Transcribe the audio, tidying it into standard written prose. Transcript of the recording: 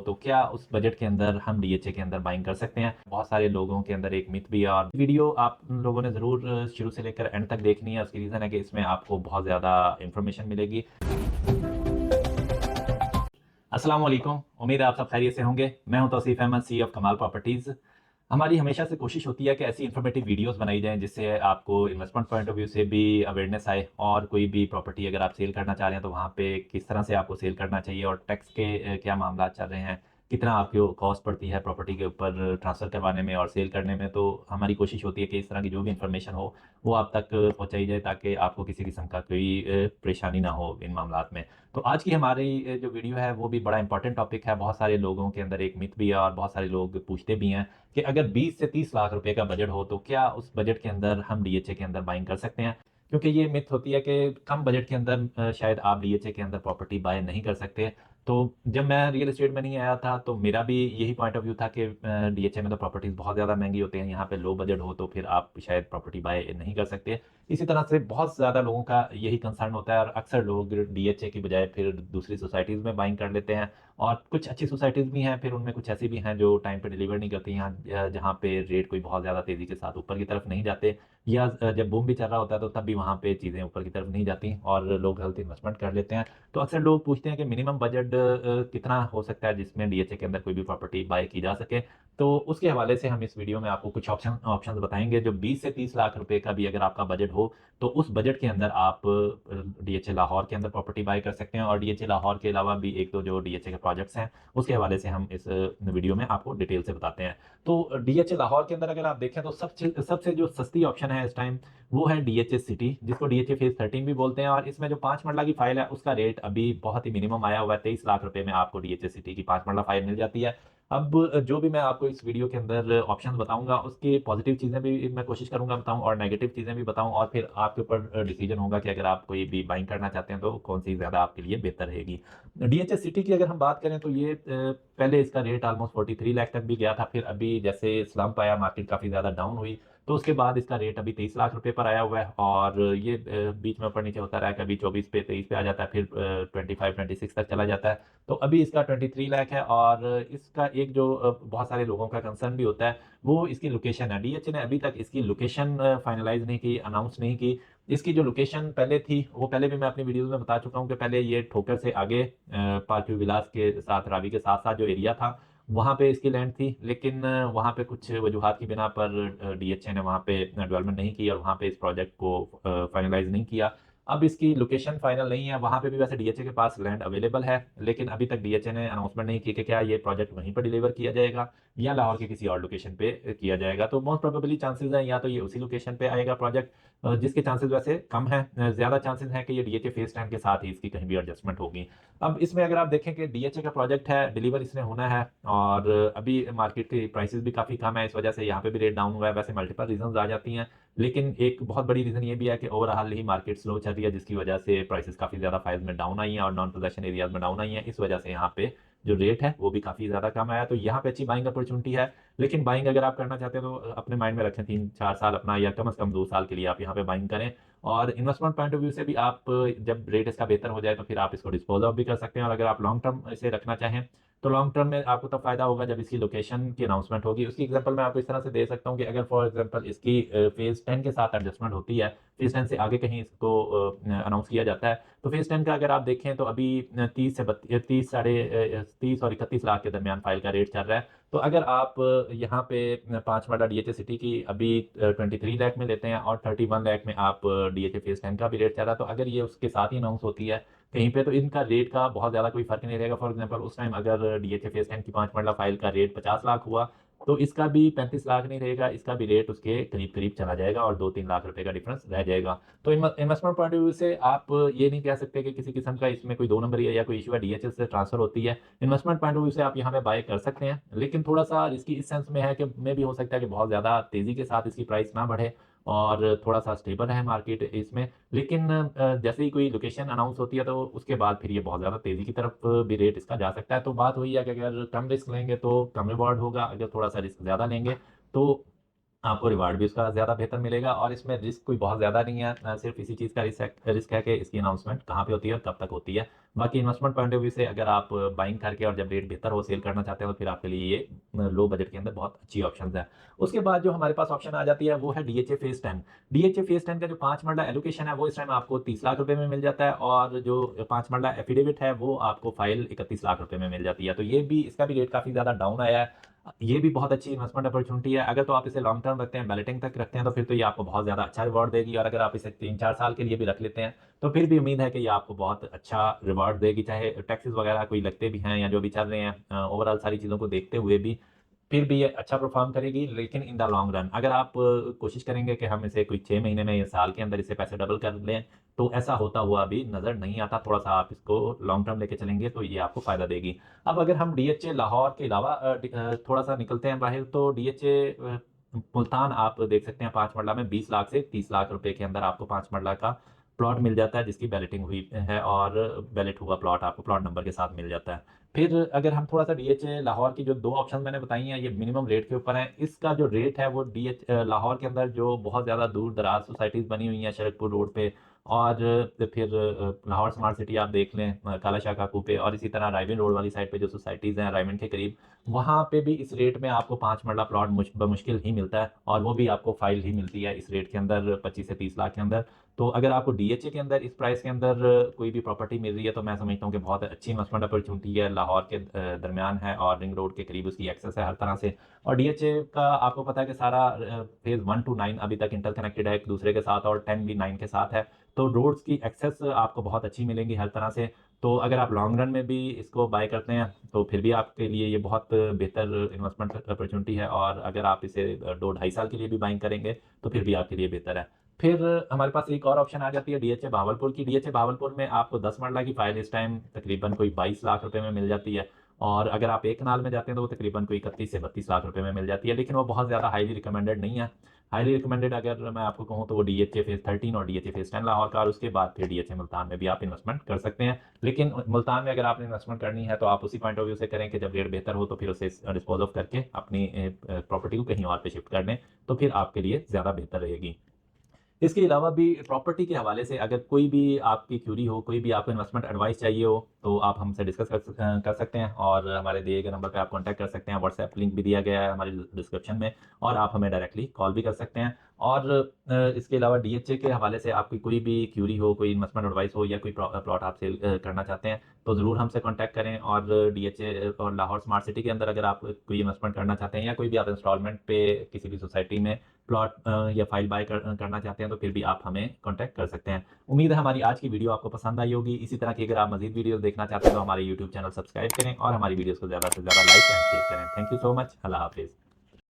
तो क्या उस बजट के अंदर हम डीएचए के अंदर बाइंग कर सकते हैं। बहुत सारे लोगों के अंदर एक मिथ भी है और वीडियो आप लोगों ने ज़रूर शुरू से लेकर एंड तक देखनी है। उसकी रीज़न है कि इसमें आपको बहुत ज़्यादा इंफॉर्मेशन मिलेगी। अस्सलाम वालेकुम, उम्मीद है आप सब खैरियत से होंगे। मैं हूं तौसीफ अहमद, सी ऑफ कमाल प्रॉपर्टीज़। हमारी हमेशा से कोशिश होती है कि ऐसी इन्फॉर्मेटिव वीडियोस बनाई जाएं जिससे आपको इन्वेस्टमेंट पॉइंट ऑफ व्यू से भी अवेयरनेस आए और कोई भी प्रॉपर्टी अगर आप सेल करना चाह रहे हैं तो वहाँ पे किस तरह से आपको सेल करना चाहिए और टैक्स के क्या मामला चल रहे हैं, कितना आपको कॉस्ट पड़ती है प्रॉपर्टी के ऊपर ट्रांसफ़र करवाने में और सेल करने में। तो हमारी कोशिश होती है कि इस तरह की जो भी इन्फॉर्मेशन हो वो आप तक पहुँचाई जाए ताकि आपको किसी किस्म का कोई परेशानी ना हो इन मामलात में। तो आज की हमारी जो वीडियो है वो भी बड़ा इंपॉर्टेंट टॉपिक है। बहुत सारे लोगों के अंदर एक मिथ भी है और बहुत सारे लोग पूछते भी हैं कि अगर 20 से 30 लाख रुपए का बजट हो तो क्या उस बजट के अंदर हम डीएचए के अंदर बाइंग कर सकते हैं। क्योंकि ये मिथ होती है कि कम बजट के अंदर शायद आप डीएचए के अंदर प्रॉपर्टी बाय नहीं कर सकते। तो जब मैं रियल एस्टेट में नहीं आया था तो मेरा भी यही पॉइंट ऑफ व्यू था कि डीएचए में तो प्रॉपर्टीज बहुत ज़्यादा महंगी होती हैं, यहाँ पे लो बजट हो तो फिर आप शायद प्रॉपर्टी बाय नहीं कर सकते। इसी तरह से बहुत ज़्यादा लोगों का यही कंसर्न होता है और अक्सर लोग डीएचए की बजाय फिर दूसरी सोसाइटीज़ में बाइंग कर लेते हैं। और कुछ अच्छी सोसाइटीज़ भी हैं, फिर उनमें कुछ ऐसी भी हैं जो टाइम पे डिलीवर नहीं करती हैं, जहाँ पे रेट कोई बहुत ज़्यादा तेज़ी के साथ ऊपर की तरफ नहीं जाते, या जब बूम भी चल रहा होता है तो तब भी वहाँ पे चीज़ें ऊपर की तरफ नहीं जाती और लोग गलत इन्वेस्टमेंट कर लेते हैं। तो अक्सर लोग पूछते हैं कि मिनिमम बजट कितना हो सकता है जिसमें डीएचए के अंदर कोई भी प्रॉपर्टी बाय की जा सके। तो उसके हवाले से हम इस वीडियो में आपको कुछ ऑप्शंस बताएंगे जो 20 से 30 लाख रुपए का भी अगर आपका बजट हो तो उस बजट के अंदर आप डीएचए लाहौर के अंदर प्रॉपर्टी बाय कर सकते हैं। और डीएचए लाहौर के अलावा भी एक दो जो डीएचए के प्रोजेक्ट्स हैं उसके हवाले से हम इस वीडियो में आपको डिटेल से बताते हैं। तो डीएचए लाहौर के अंदर अगर आप देखें तो सबसे सबसे जो सस्ती ऑप्शन है इस टाइम वो है डीएचए सिटी, जिसको डीएचए फेज 13 भी बोलते हैं। और इसमें जो 5 मरला की फाइल है उसका रेट अभी बहुत ही मिनिमम आया हुआ है, 23 लाख रुपए में आपको डीएचए सिटी की 5 मरला फाइल मिल जाती है। अब जो भी मैं आपको इस वीडियो के अंदर ऑप्शन बताऊंगा उसकी पॉजिटिव चीज़ें भी मैं कोशिश करूंगा बताऊं और नेगेटिव चीज़ें भी बताऊं, और फिर आपके ऊपर डिसीजन होगा कि अगर आप कोई भी बाइंग करना चाहते हैं तो कौन सी ज़्यादा आपके लिए बेहतर रहेगी। डीएचएस सिटी की अगर हम बात करें तो ये पहले इसका रेट ऑलमोस्ट 43 लाख तक भी गया था, फिर अभी जैसे स्लम्प आया, मार्केट काफ़ी ज़्यादा डाउन हुई, तो उसके बाद इसका रेट अभी 23 लाख रुपए पर आया हुआ है। और ये बीच में ऊपर नीचे होता रहा है, कभी 24 पे 23 पे आ जाता है, फिर 25 26 तक चला जाता है। तो अभी इसका 23 लाख है। और इसका एक जो बहुत सारे लोगों का कंसर्न भी होता है वो इसकी लोकेशन है। डीएचए ने अभी तक इसकी लोकेशन फाइनलाइज नहीं की, अनाउंस नहीं की। इसकी जो लोकेशन पहले थी वो पहले भी मैं अपनी वीडियोस में बता चुका हूँ कि पहले ये ठोकर से आगे पार्क व्यू विलास के साथ, रावी के साथ साथ जो एरिया था वहाँ पे इसकी लैंड थी, लेकिन वहाँ पे कुछ वजूहात की बिना पर डीएचए ने वहाँ पे डेवलपमेंट नहीं की और वहाँ पे इस प्रोजेक्ट को फाइनलाइज नहीं किया। अब इसकी लोकेशन फाइनल नहीं है, वहाँ पे भी वैसे डीएचए के पास लैंड अवेलेबल है, लेकिन अभी तक डीएचए ने अनाउंसमेंट नहीं की कि क्या ये प्रोजेक्ट वहीं पर डिलीवर किया जाएगा या लाहौर के किसी और लोकेशन पे किया जाएगा। तो मोस्ट प्रोबेबली चांसेस हैं या तो ये उसी लोकेशन पे आएगा प्रोजेक्ट, जिसके चांसेस वैसे कम है, ज़्यादा चांसेस हैं कि ये डीएचए फेज 10 के साथ ही इसकी कहीं भी एडजस्टमेंट होगी। अब इसमें अगर आप देखें कि डीएचए का प्रोजेक्ट है, डिलीवर इसने होना है और अभी मार्केट की प्राइसेस भी काफ़ी कम है, इस वजह से यहाँ पे भी रेट डाउन हुआ है। वैसे मल्टीपल रीजंस आ जाती हैं, लेकिन एक बहुत बड़ी रीज़न ये भी है कि ओवरऑल ही मार्केट स्लो चल रही है, जिसकी वजह से प्राइसेस काफ़ी ज़्यादा फाइल्स में डाउन आई हैं और नॉन पोजेशन एरियाज में डाउन आई हैं। इस वजह से यहाँ पे जो रेट है वो भी काफ़ी ज़्यादा कम आया, तो यहाँ पे अच्छी बाइंग अपॉर्चुनिटी है। लेकिन बाइंग अगर आप करना चाहते हैं तो अपने माइंड में रखें 3 4 साल अपना, या कम से कम 2 साल के लिए आप यहाँ पे बाइंग करें। और इन्वेस्टमेंट पॉइंट ऑफ व्यू से भी आप जब रेट इसका बेहतर हो जाए तो फिर आप इसको डिस्पोज ऑफ भी कर सकते हैं। और अगर आप लॉन्ग टर्म इसे रखना चाहें तो लॉन्ग टर्म में आपको तब फायदा होगा जब इसकी लोकेशन की अनाउंसमेंट होगी। उसकी एग्जांपल मैं आपको इस तरह से दे सकता हूँ कि अगर फॉर एग्जांपल इसकी फेज 10 के साथ एडजस्टमेंट होती है, फेज 10 से आगे कहीं इसको अनाउंस किया जाता है, तो फेज 10 का अगर आप देखें तो अभी 30 से 30 साढ़े 30 और 31 लाख के दरमियान फाइल का रेट चल रहा है। तो अगर आप यहाँ पे 5 मरला डीएचए सिटी की अभी 23 लाख में लेते हैं और 31 लाख में आप डीएचए फेज 10 का भी रेट चल रहा है, तो अगर ये उसके साथ ही अनाउंस होती है कहीं पे तो इनका रेट का बहुत ज़्यादा कोई फर्क नहीं रहेगा। फॉर एग्जांपल उस टाइम अगर डीएचए फेज 10 की 5 मरला फाइल का रेट 50 लाख हुआ तो इसका भी 35 लाख नहीं रहेगा, इसका भी रेट उसके करीब करीब चला जाएगा और 2 3 लाख रुपए का डिफरेंस रह जाएगा। तो इन्वेस्टमेंट पॉइंट ऑफ व्यू से आप ये नहीं कह सकते कि किसी किस्म का इसमें कोई दो नंबरी है या कोई इशू है, डीएचएल से ट्रांसफर होती है। इन्वेस्टमेंट पॉइंट ऑफ व्यू से आप यहाँ पे बाय कर सकते हैं, लेकिन थोड़ा सा रिस्की इस सेंस में है कि मे भी हो सकता है कि बहुत ज़्यादा तेज़ी के साथ इसकी प्राइस ना बढ़े और थोड़ा सा स्टेबल है मार्केट इसमें। लेकिन जैसे ही कोई लोकेशन अनाउंस होती है तो उसके बाद फिर ये बहुत ज़्यादा तेज़ी की तरफ भी रेट इसका जा सकता है। तो बात वही है कि अगर कम रिस्क लेंगे तो कम रिवॉर्ड होगा, अगर थोड़ा सा रिस्क ज़्यादा लेंगे तो आपको रिवार्ड भी उसका ज़्यादा बेहतर मिलेगा। और इसमें रिस्क कोई बहुत ज़्यादा नहीं है, सिर्फ इसी चीज़ का रिस्क है कि इसकी अनाउंसमेंट कहाँ पे होती है और कब तक होती है, बाकी इन्वेस्टमेंट पॉइंट ऑफ व्यू से अगर आप बाइंग करके और जब रेट बेहतर हो सेल करना चाहते हो तो फिर आपके लिए ये लो बजट के अंदर बहुत अच्छी ऑप्शन है। उसके बाद जो हमारे पास ऑप्शन आ जाती है वो है डीएचए फेज 10। डीएचए फेज 10 का जो 5 मरला एलोकेशन है वो इस टाइम आपको 30 लाख रुपए में मिल जाता है, और जो 5 मरला एफिडेविट है वो आपको फाइल 31 लाख रुपए में मिल जाती है। तो ये भी, इसका भी रेट काफी ज्यादा डाउन आया है। ये भी बहुत अच्छी इन्वेस्टमेंट अपॉर्चुनिटी है। अगर तो आप इसे लॉन्ग टर्म रखते हैं, बैलेटिंग तक रखते हैं, तो फिर तो ये आपको बहुत ज़्यादा अच्छा रिवॉर्ड देगी। और अगर आप इसे 3-4 साल के लिए भी रख लेते हैं तो फिर भी उम्मीद है कि ये आपको बहुत अच्छा रिवॉर्ड देगी, चाहे टैक्सेस वगैरह कोई लगते भी हैं या जो भी चल रहे हैं, ओवरऑल सारी चीज़ों को देखते हुए भी फिर भी ये अच्छा परफॉर्म करेगी। लेकिन इन द लॉन्ग रन अगर आप कोशिश करेंगे कि हम इसे कोई 6 महीने में या साल के अंदर इसे पैसे डबल कर लें, तो ऐसा होता हुआ अभी नज़र नहीं आता। थोड़ा सा आप इसको लॉन्ग टर्म लेके चलेंगे तो ये आपको फ़ायदा देगी। अब अगर हम डीएचए लाहौर के अलावा थोड़ा सा निकलते हैं बाहर, तो डीएचए मुल्तान आप देख सकते हैं 5 मरला में 20 लाख से 30 लाख रुपए के अंदर आपको 5 मरला का प्लॉट मिल जाता है, जिसकी बैलेटिंग हुई है और बैलेट हुआ प्लॉट आपको प्लॉट नंबर के साथ मिल जाता है। फिर अगर हम थोड़ा सा डीएचए लाहौर की जो 2 ऑप्शन मैंने बताई हैं ये मिनिमम रेट के ऊपर हैं। इसका जो रेट है वो डीएच लाहौर के अंदर जो बहुत ज़्यादा दूर दराज सोसाइटीज़ बनी हुई हैं शरकपुर रोड पे, और फिर लाहौर स्मार्ट सिटी आप देख लें काला शाह काकू पे, और इसी तरह रायविन रोड वाली साइड पे जो सोसाइटीज़ हैं रायविन के करीब, वहाँ पे भी इस रेट में आपको 5 मरला प्लॉट बमुश्किल ही मिलता है, और वो भी आपको फाइल ही मिलती है इस रेट के अंदर 25 से 30 लाख के अंदर। तो अगर आपको डीएचए के अंदर इस प्राइस के अंदर कोई भी प्रॉपर्टी मिल रही है तो मैं समझता हूँ कि बहुत अच्छी इन्वेस्टमेंट अपॉर्चुनिटी है। लाहौर के दरमियान है और रिंग रोड के करीब उसकी एक्सेस है हर तरह से। और डीएचए का आपको पता है कि सारा फेज 1 to 9 अभी तक इंटरकनेक्टेड है एक दूसरे के साथ, और 10 भी 9 के साथ है। तो रोड्स की एक्सेस आपको बहुत अच्छी मिलेंगी हर तरह से। तो अगर आप लॉन्ग रन में भी इसको बाय करते हैं तो फिर भी आपके लिए ये बहुत बेहतर इन्वेस्टमेंट अपॉर्चुनिटी है, और अगर आप इसे 2-2.5 साल के लिए भी बाइंग करेंगे तो फिर भी आपके लिए बेहतर है। फिर हमारे पास एक और ऑप्शन आ जाती है डीएचए भावलपुर की। डीएचए भावलपुर में आपको 10 मरला की फाइल इस टाइम तकरीबन कोई 22 लाख रुपए में मिल जाती है, और अगर आप एक कनाल में जाते हैं तो वो तकरीबन कोई 31 से 32 लाख रुपए में मिल जाती है। लेकिन वो बहुत ज़्यादा हाईली रिकमेंडेड नहीं है। हाईली रिकमेंडेड अगर मैं आपको कहूँ तो वो डीएचए फेज 13 और डीएचए फेज 10 लाहौर का, और उसके बाद फिर डीएचए मुल्तान में भी आप इन्वेस्टमेंट कर सकते हैं। लेकिन मुल्तान में अगर आपने इन्वेस्टमेंट करनी है तो आप उसी पॉइंट ऑफ व्यू से करें कि जब रेट बेहतर हो तो फिर उसे डिस्पोज ऑफ करके अपनी प्रॉपर्टी को कहीं और पे शिफ्ट कर दें, तो फिर आपके लिए ज़्यादा बेहतर रहेगी। इसके अलावा भी प्रॉपर्टी के हवाले से अगर कोई भी आपकी क्यूरी हो, कोई भी आपको इन्वेस्टमेंट एडवाइस चाहिए हो, तो आप हमसे डिस्कस कर सकते हैं, और हमारे दिए गए नंबर पे आप कांटेक्ट कर सकते हैं। व्हाट्सएप लिंक भी दिया गया है हमारी डिस्क्रिप्शन में, और आप हमें डायरेक्टली कॉल भी कर सकते हैं। और इसके अलावा डीएचए के हवाले से आपकी कोई भी क्यूरी हो, कोई इन्वेस्टमेंट एडवाइस हो, या कोई प्लॉट आप सेल करना चाहते हैं तो ज़रूर हमसे कॉन्टैक्ट करें। और डीएचए और लाहौर स्मार्ट सिटी के अंदर अगर आप कोई इन्वेस्टमेंट करना चाहते हैं, या कोई भी आप इंस्टॉलमेंट पे किसी भी सोसाइटी में प्लॉट या फाइल बाय करना चाहते हैं, तो फिर भी आप हमें कांटेक्ट कर सकते हैं। उम्मीद है हमारी आज की वीडियो आपको पसंद आई होगी। इसी तरह की अगर आप मजीद वीडियोस देखना चाहते हैं तो हमारे यूट्यूब चैनल सब्सक्राइब करें और हमारी वीडियोस को ज़्यादा से ज़्यादा लाइक एंड शेयर करें। Thank you so much. अल्लाह हाफिज़।